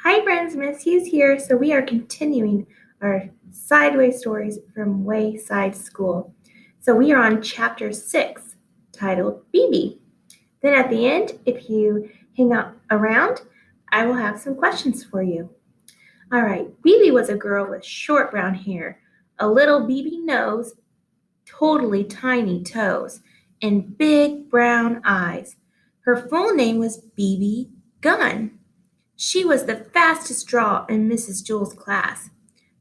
Hi friends, Miss Hughes here. So we are continuing our sideways stories from Wayside School. So we are on chapter 6, titled Bebe. Then at the end, if you hang out around, I will have some questions for you. All right, Bebe was a girl with short brown hair, a little Bebe nose, totally tiny toes, and big brown eyes. Her full name was Bebe Gunn. She was the fastest drawer in Mrs. Jewell's class.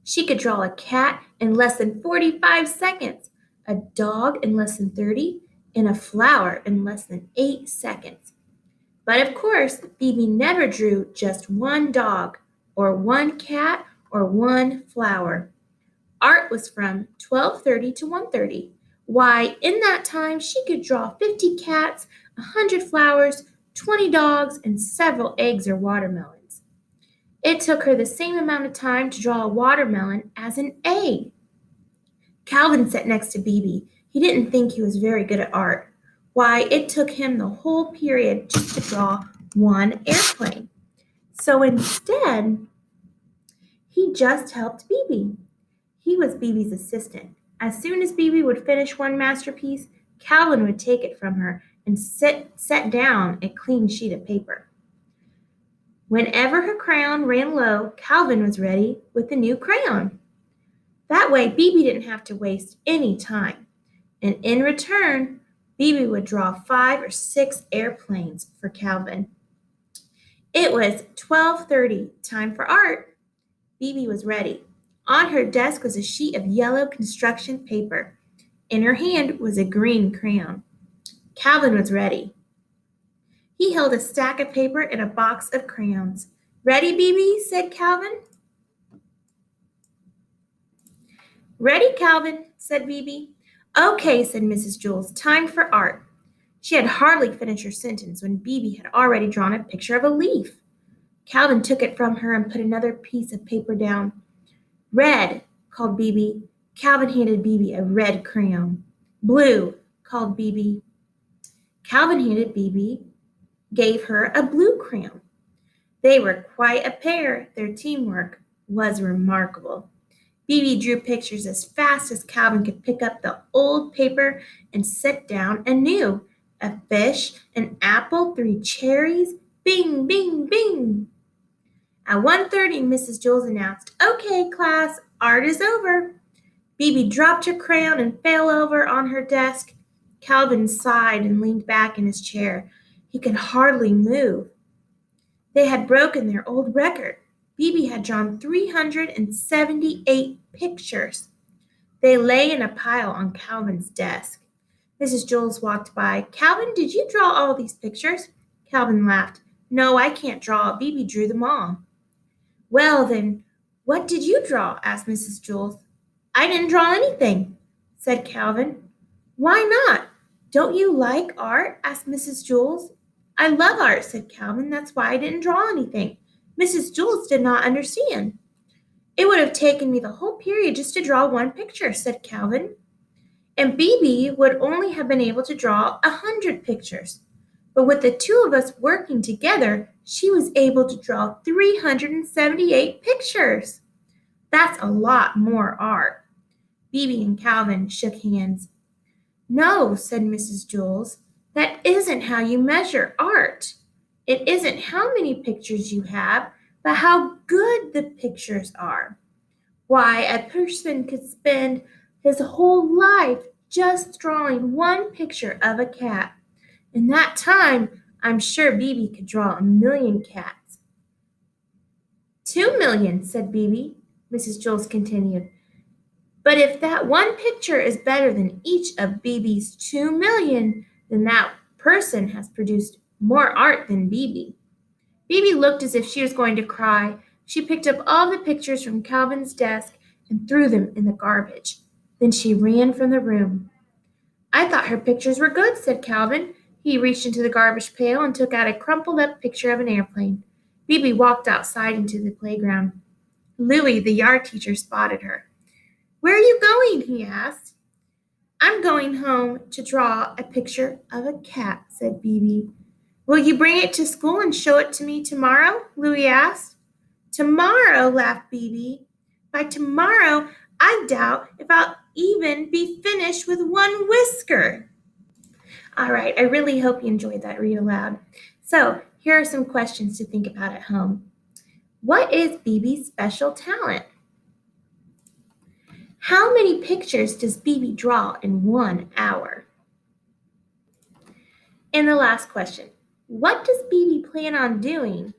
She could draw a cat in less than 45 seconds, a dog in less than 30, and a flower in less than 8 seconds. But of course, Phoebe never drew just one dog, or one cat, or one flower. Art was from 12:30 to 1:30. Why, in that time she could draw 50 cats, 100 flowers, 20 dogs, and several eggs or watermelons. It took her the same amount of time to draw a watermelon as an egg. Calvin sat next to Bebe. He didn't think he was very good at art. Why, it took him the whole period just to draw one airplane. So instead, he just helped Bebe. He was Bebe's assistant. As soon as Bebe would finish one masterpiece, Calvin would take it from her and set down a clean sheet of paper. Whenever her crayon ran low, Calvin was ready with a new crayon. That way, Bebe didn't have to waste any time. And in return, Bebe would draw 5 or 6 airplanes for Calvin. It was 12:30, time for art. Bebe was ready. On her desk was a sheet of yellow construction paper. In her hand was a green crayon. Calvin was ready. He held a stack of paper and a box of crayons. Ready, Bebe? Said Calvin. Ready, Calvin, said Bebe. Okay, said Mrs. Jules, time for art. She had hardly finished her sentence when Bebe had already drawn a picture of a leaf. Calvin took it from her and put another piece of paper down. Red, called Bebe. Calvin handed Bebe a red crayon. Blue, called Bebe. Calvin handed Bebe, gave her a blue crayon. They were quite a pair. Their teamwork was remarkable. Bebe drew pictures as fast as Calvin could pick up the old paper and set down anew. A fish, an apple, 3 cherries, bing, bing, bing. At 1:30, Mrs. Jules announced, Okay, class, art is over. Bebe dropped her crayon and fell over on her desk. Calvin sighed and leaned back in his chair. He could hardly move. They had broken their old record. Bebe had drawn 378 pictures. They lay in a pile on Calvin's desk. Mrs. Jules walked by. Calvin, did you draw all these pictures? Calvin laughed. No, I can't draw. Bebe drew them all. Well, then, what did you draw? Asked Mrs. Jules. I didn't draw anything, said Calvin. Why not? Don't you like art? Asked Mrs. Jules. I love art, said Calvin. That's why I didn't draw anything. Mrs. Jules did not understand. It would have taken me the whole period just to draw one picture, said Calvin. And Bebe would only have been able to draw 100 pictures. But with the two of us working together, she was able to draw 378 pictures. That's a lot more art. Bebe and Calvin shook hands. No, said Mrs. Jules, that isn't how you measure art. It isn't how many pictures you have, but how good the pictures are. Why, a person could spend his whole life just drawing one picture of a cat. In that time, I'm sure Bebe could draw 1,000,000 cats. 2,000,000, said Bebe. Mrs. Jules continued. But if that one picture is better than each of Bebe's 2,000,000, then that person has produced more art than Bebe. Bebe looked as if she was going to cry. She picked up all the pictures from Calvin's desk and threw them in the garbage. Then she ran from the room. I thought her pictures were good, said Calvin. He reached into the garbage pail and took out a crumpled up picture of an airplane. Bebe walked outside into the playground. Louis, the yard teacher, spotted her. Where are you going? He asked. I'm going home to draw a picture of a cat, said Bebe. Will you bring it to school and show it to me tomorrow? Louis asked. Tomorrow, laughed Bebe. By tomorrow, I doubt if I'll even be finished with one whisker. All right, I really hope you enjoyed that read aloud. So, here are some questions to think about at home. What is Bebe's special talent? How many pictures does Bebe draw in 1 hour? And the last question, what does Bebe plan on doing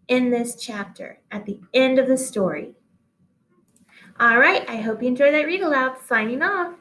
in this chapter at the end of the story? All right, I hope you enjoyed that read aloud. Signing off.